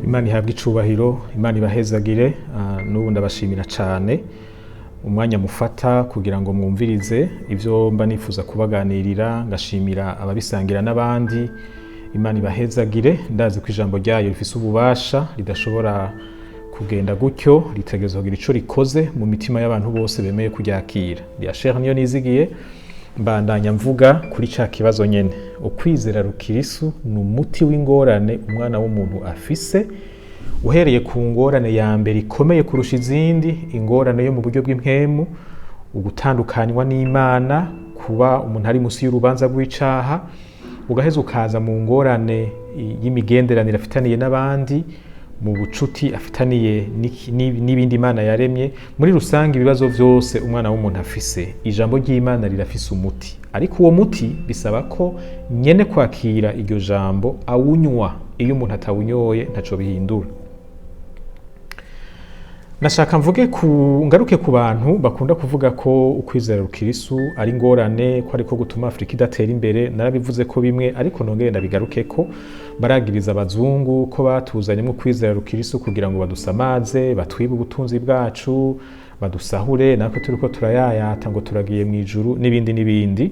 Imana ihabwe icubahiro, Imana ibahezagire, n'ubu ndabashimira cyane umwanya mufata kugira ngo mwumvirize ivyo mba nifuza kubaganirira, ngashimira ababisangira n'abandi. Imana ibahezagire, ndazi ko ijambo ryayo rifise ububasha ridashobora kugenda gutyo, ritegerezwa kugira ico rikoze mu mitima y'abantu bose bemeye kuryakira. Pasteur Acher NIYONIZIGIYE mbandanya mvuga kuri ca kibazo nyene. Ukwizera rukristo ni umuti w'ingorane umwana w'umuntu afise, uhereye ku ngorane ya mbere ikomeye kurusha izindi, ingorane yo mu buryo bw'impwemu, ugutandukanywa n'Imana, kuba umuntu ari musi y'urubanza rw'icaha, ugaheza ukaza mu ngorane y'imigenderanire afitaniye n'abandi, mu bucuti afitaniye n'ibindi Imana yaremye. Muri rusange ibibazo vyose umwana w'umuntu afise, ijambo ry'Imana rirafise umuti, ariko uwo muti bisaba ko nyene kwakira iryo jambo awunywa. Iyo umuntu atawunyoye ntaco bihindura. Nashaka mvuge ngaruke ku bantu bakunda kuvuga ko ukwizera rukristo ari ngorane, ko ariko gutuma Afrika idatera imbere. Narabivuze ko bimwe, ariko nongere ndabigaruke ko baragiriza abazungu ko batuzanyemo ukwizera rukristo kugira ngo badusamaze, batwibe ubutunzi bwacu, badusahure, natwe turiko turayayata ngo turagiye mu ijuru n'ibindi n'ibindi.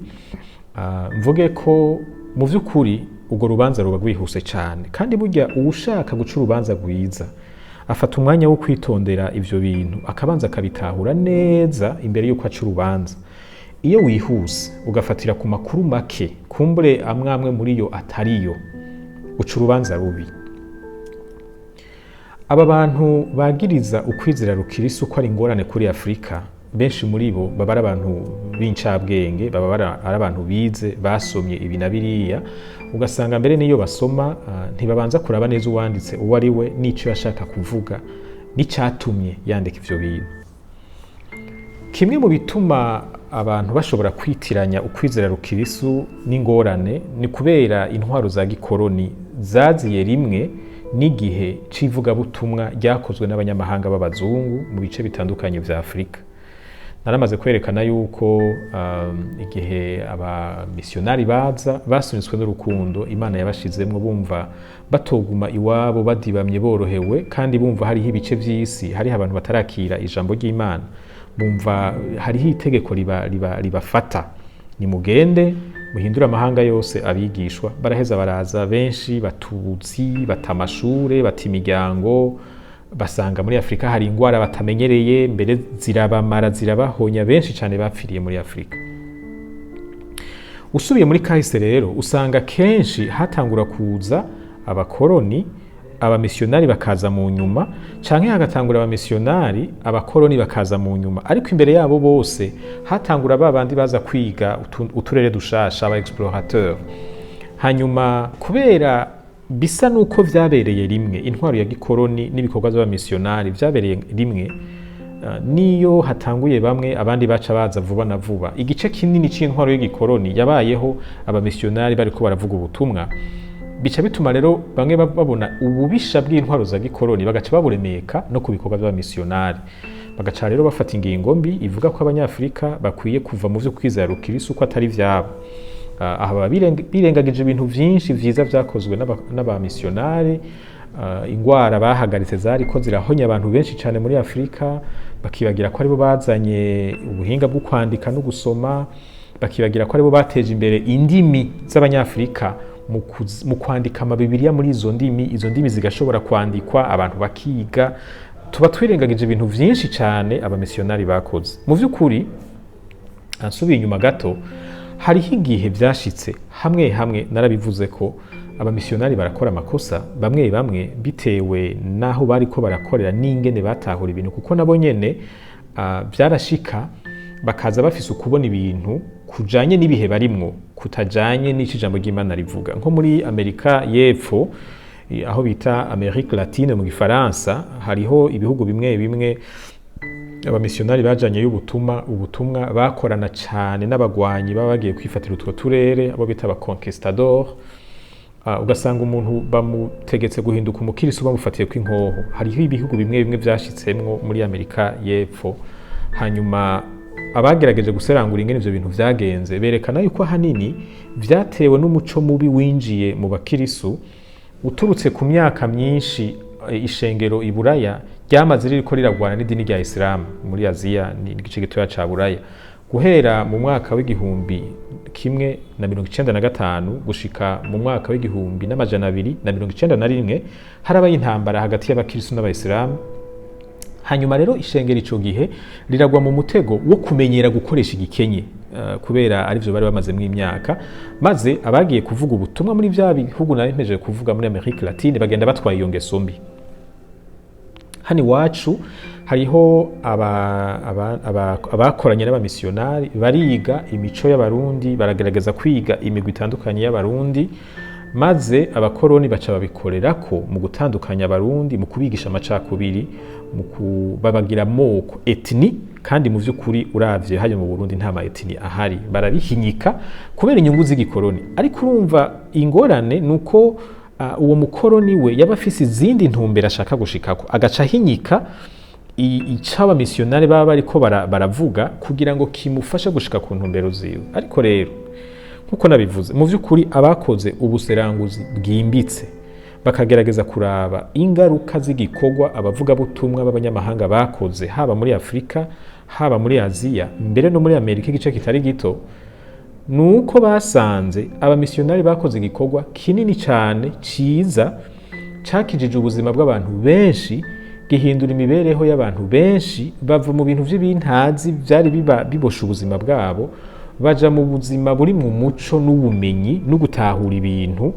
Mvuge ko mu vy'ukuri urwo rubanza ruba rwihuse cyane, kandi burya uwushaka guca urubanza rwiza afata umwanya wo kwitondera ivyo bintu, akabanza akabitahura neza imbere yuko aca urubanza. Iyo wihuse ugafatira ku makuru make, kumbure amwe muri yo atariyo, uca urubanza rubi. Aba bantu bagiriza ukwizera rukristo ko ari ingorane kuri Afrika, benshi muri bo baba ari abantu b'incabwenge, baba ari abantu bize, basomye ibi na biriya. Ugasanga mbere niyo basoma ntibabanza kuraba neza uwanditse uwo ari we n'ico yashaka kuvuga n'icyatumye yandika ivyo bintu. Kimwe mu bituma abantu bashobora kwitiranya ukwizera rukristo n'ingorane ni kubera intwaro za gikoroni zaziye rimwe n'igihe c'ivugabutumwa ryakozwe n'abanyamahanga b'abazungu mu bice bitandukanye vya Afrika. Naramaze kwerekana yuko igihe abamisionari baza basunitswe n'urukundo Imana yabashizemwo, bumva batoguma iwabo badibamye borohewe, kandi bumva hariho ibice vy'isi, hariho abantu batarakira ijambo ry'Imana, bumva hariho itegeko ribafata, nimugende muhindura amahanga yose abigishwa. Baraheza baraza benshi, batuzi, bata amashure, bata imiryango, basanga muri Afrika hari ingwara batamenyereye, mbere zirabamara, zirabahonya, benshi cyane bapfiriye muri Afrika. Usubiye muri kahise rero usanga kenshi hatangura kuza abakoroni, abamisionari bakaza mu nyuma, canke hagatangura abamisionari, abakoroni bakaza mu nyuma, ariko imbere yabo bose hatangura babandi baza kwiga uturere dushasha, aba explorateur. Hanyuma kubera bisa nuko vyabereye rimwe, intwaro ya gikoroni n'ibikorwa by'abamisionari vyabereye rimwe, niyo hatanguye bamwe abandi baca baza vuba na vuba. Igice kinini c'intwaro y'igikoroni yabayeho abamisionari bariko baravuga ubutumwa, bica bituma rero bamwe babona ububisha bw'intwaro za gikoroni, bagaca baburemeka no ku bikorwa by'abamisionari. Bagaca rero bafata ingingo mbi ivuga ko abanyafrika bakwiye kuva mu vyo kwizera rukristo ko atari vyabo. Aha birengagije ibintu vyinshi vyiza vyakozwe n'abamisionari. Ingwara bahagaritse zariko zirahonya abantu benshi cyane muri Afrika, bakibagira ko aribo bazanye ubuhinga bwo kwandika no gusoma, bakibagira ko aribo bateje imbere indimi z'abanyafrika mu kwandika amabibiliya muri izo ndimi zigashobora kwandikwa, abantu bakiga. Tuba twirengagije ibintu vyinshi cyane abamisionari bakoze. Mu vy'ukuri ansubiye inyuma gato, hariho igihe vyashitse hamwe narabivuze ko abamisionari barakora amakosa bamwe bitewe naho bariko barakorera n'ingene batahura ibintu, kuko nabo nyene vyarashika bakaza bafise ukubona ibintu kujanye n'ibihe barimwo, kutajanye n'icijambo ry'Imana rivuga. Nko muri Amerika y'Epfo, aho bita Amerique Latine mu Gifaransa, hariho ibihugu bimwe abamisionari bajanye ubutumwa bakorana cyane n'abagwanyi baba bagiye kwifatira utwo turere, abo bita abaconquistador. Ugasanga umuntu bamutegetse guhinduka umukristo bamufatiye kw'inkoho. Hariho ibihugu bimwe vyashitsemwo muri Amerika y'Epfo. Hanyuma abagerageje guserangura ingene ivyo bintu vyagenze, berekana yuko hanini vyatewe n'umuco mubi winjiye mu bakristo uturutse ku myaka myinshi ishengero iburaya ryamaze ririko riragwana n'idini rya Islam muri Aziya n'igice gitoya ca Buraya guhera mu mwaka w'igihumbi kimwe na 1995 gushika mu mwaka w'igihumbi n'amajana 291 harabaye intambara hagati y'abakristo n'abayisilamu. Hanyuma rero ishengero ico gihe riragwa mu mutego wo kumenyera gukoresha igikenye kubera arivyo bari bamaze mu imyaka, maze abagiye kuvuga ubutumwa muri vya bihugu naremeje kuvuga muri Amerika Latine bagenda batwaye iyo ngeso mbi. Hani wacu hariho abakoranye n'abamisiyonari bariga imico y'abarundi, baragerageza kwiga imigwi itandukanye y'abarundi, maze abakoroni baca babikorerako mu gutandukanya abarundi, mu kubigisha amacakubiri, mu kubabagira moko etni, kandi mu vy'ukuri uravye hayo mu Burundi nta ma etni ahari, barabihinyika kubera inyungu z'igikoroni. Ariko urumva ingorane nuko uwo mukoroni we yaba afise izindi ntumbero ashaka gushikako, agaca hinyika icaba missionnaire baba bariko baravuga kugira ngo kimufashe gushika ku ntumbero ziwe. Ariko rero nkuko nabivuze, mu vy'ukuri abakoze ubuseranguzi bwimbitse bakagerageza kuraba ingaruka z'igikorwa abavuga butumwa b'abanyamahanga bakoze, haba muri Afrika, haba muri Aziya, mbere no muri Amerika igice kitari gito, nuko basanze abamisiyonari bakoze igikorwa kinini cyane ciza cakijije ubuzima bw'abantu benshi, gihindura imibereho y'abantu benshi, bava mu bintu vy'ibintazi vyari bibosha ubuzima bwabo, baja mu buzima buri mu muco n'ubumenyi no gutahura ibintu,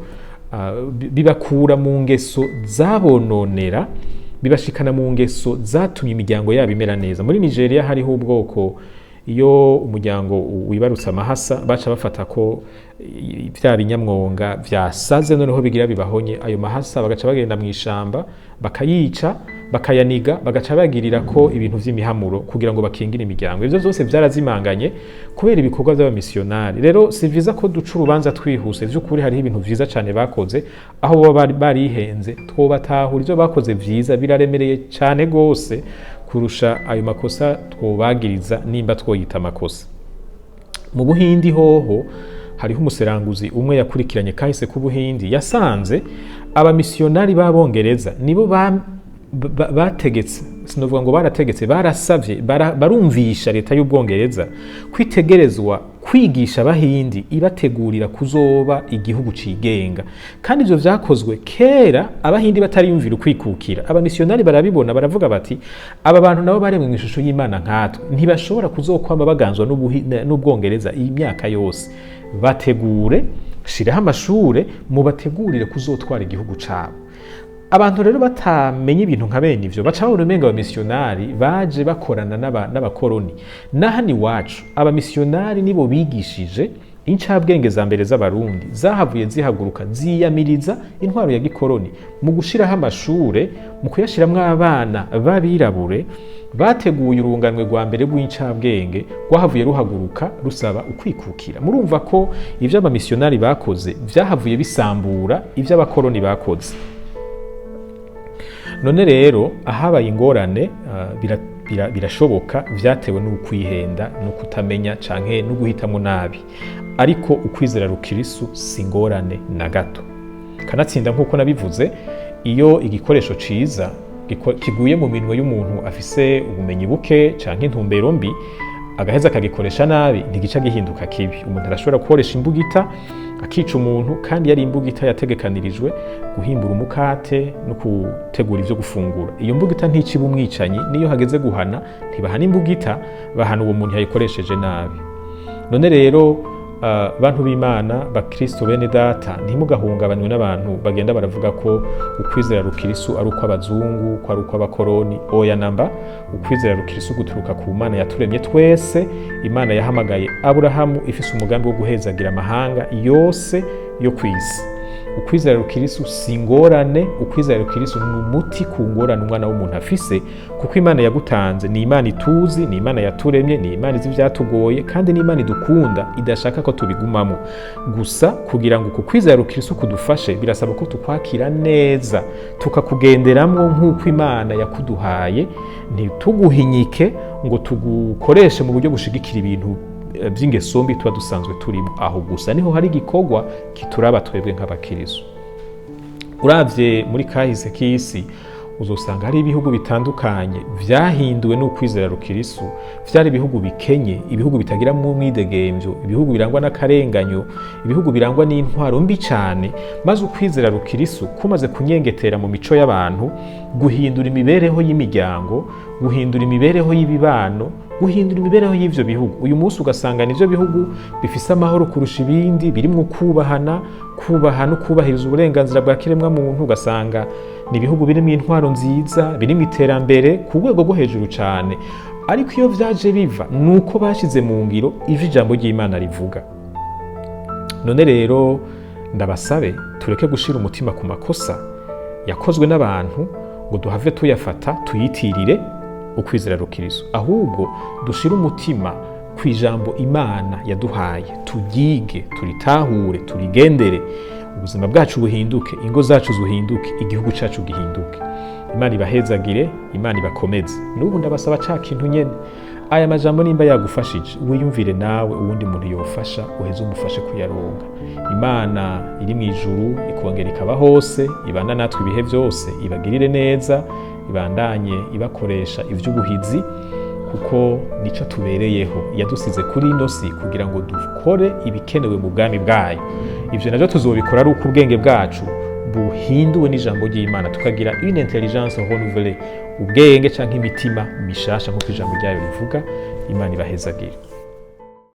bibakura mu ngeso zabononera, bibashikana mu ngeso zatumye imiryango yabo imera neza. Muri Nigeria hariho ubwoko, iyo umuryango wibarutse amahasa baca bafata ko vya binyamwonga vyasaze noneho bigira bibahonye, ayo mahasa bagaca bagenda mu ishamba bakayica, bakayaniga, bagaca bagirira ko ibintu vy'imihamuro kugira ngo bakingire imiryango. Ivyo vyose vyarazimanganye kubera ibikorwa by'abamisiyonari. Rero si vyiza ko duca urubanza twihuse, vy'ukuri hariho ibintu vyiza cane bakoze, aho baba barihenze twobatahura ivyo bakoze vyiza biraremereye cane gose kurusha ayo makosa twobagiriza nimba twoyita amakosa. Mu Buhindi hoho hariho umuseranguzi umwe yakurikiranye kahise ku Buhindi, yasanze abamisiyonari b'Abongereza nibo bategetse, sinovuga ngo barategetse, barasavye, barumvisha leta y'Ubwongereza kwitegerezwa kwigisha Abahindi ibategurira kuzoba igihugu cigenga. Kandi ivyo vyakozwe kera Abahindi batariyumvira ukwikukira. Abamisiyonari barabibona, baravuga bati aba bantu nabo baremwe mu ishusho y'Imana nkatwe, ntibashobora kuzokwama baganzwa n'Ubwongereza iyi myaka yose. Bategure, shiraho amashure, mu bategurire kuzotwara igihugu cabo. Abantu rero batamenye ibintu nka bene ivyo baca babona umenga abamisiyonari baje bakorana n'abakoroni. Nahani wacu abamisiyonari nibo bigishije incabwenge za mbere z'abarundi, zahavuye zihaguruka ziyamiriza intwaro ya gikoroni mu gushiraho amashure, mu kuyashiramwo abana b'abirabure, bateguye urunganwe rwa mbere rw'incabwenge rwahavuye ruhaguruka rusaba ukwikukira. Murumva ko ivyo abamisiyonari bakoze vyahavuye bisambura ivyo abakoroni bakoze. None rero ahabaye ingorane birashoboka vyatewe n'ukwihenda no kutamenya canke no guhitamo nabi, ariko ukwizera rukristo si ingorane na gato. Kanatsinda nkuko nabivuze, iyo igikoresho ciza kiguye mu minwe y'umuntu afise ubumenyi buke canke intumbero mbi, agaheza akagikoresha nabi, ntigica gihinduka kibi. Umuntu arashobora gukoresha imbugita akica umuntu, kandi yari imbugita yategekanirijwe guhimbura umukate no gutegura ivyo gufungura. Iyo mbugita nticiba umwicanyi, niyo hageze guhana ntibahana imbugita, bahana uwo muntu yayikoresheje nabi. None rero bantu b'Imana, bakristo bene data, ntimugahungabanywe n'abantu bagenda baravuga ko ukwizera rukristo ari uko abazungu, ko ari uko abakoroni. Oya namba, ukwizera rukristo guturuka ku Mana yaturemye twese. Imana yahamagaye Aburahamu ifise umugambi wo guhezagira amahanga yose yo kwisi. Ukwizera rukristo si ingorane, ukwizera rukristo ni umuti ku ngorane umwana w'umuntu afise, kuko Imana yagutanze ni Imana ituzi, ni Imana yaturemye, ni Imana izi vyatugoye, kandi ni Imana idukunda idashaka ko tubigumamo. Gusa kugira ngo uko kwizera rukristo kudufashe, birasaba ko tukwakira neza, tukakugenderamwo nk'uko Imana yakuduhaye, ntituguhinyike ngo tugukoreshe mu buryo bushigikira ibintu by'ingeso mbi tuba dusanzwe turimo. Aho gusa niho hari igikorwa kituraba twebwe nk'abakristo. Uravye muri kahise k'isi, uzosanga hari ibihugu bitandukanye vyahinduwe n'ukwizera rukristo, vyari ibihugu bikenye, ibihugu bitagira mu mwidegemvyo, ibihugu birangwa n'akarenganyo, ibihugu birangwa n'intwaro mbi cyane, maze ukwizera rukristo kumaze kunyengetera mu mico y'abantu, guhindura imibereho y'imiryango, guhindura imibereho y'ibibano, guhindura imibereho y'ivyo bihugu. Uyu munsi ugasanga nivyo bihugu bifise amahoro kurusha ibindi, birimwo kubahana, kubahana, kubahiriza uburenganzira bwa kiremwa muntu. Ugasanga ni ibihugu birimo intwaro nziza, birimo iterambere ku rwego rwo hejuru cyane. Ariko iyo vyaje biva nuko bashize mu ngiro ivyo ijambo ry'Imana rivuga. None rero ndabasabe tureke gushira umutima ku makosa yakozwe n'abantu ngo duhave tuyafata tuyitirire ukwizera rukristo, ahubwo dushira umutima ku ijambo Imana yaduhaye, turyige, turitahure, turigendere, ubuzima bwacu buhinduke, ingo zacu zuhinduke, igihugu cacu gihinduke. Imana ibahezagire, Imana ibakomeze. N'ubu ndabasaba ca kintu nyene, aya majambo nimba yagufashije wiyumvire nawe uwundi muntu yofasha, uheze umufashe kuyaronga. Imana iri mu ijuru ikongera ikaba hose, ibana natwe ibihe byose, ibagirire neza, ibandanye ibakoresha ivy'ubuhizi, kuko nico tubereyeho. Yadusize kuri ino si kugira ngo dukore ibikenewe mu bwami bwayo. Ivyo navyo tuzobikora ari uko ubwenge bwacu buhinduwe n'ijambo ry'Imana, tukagira une intelligence renouvelée, ubwenge canke imitima mishasha nk'uko ijambo ryayo rivuga. Imana ibahezagire.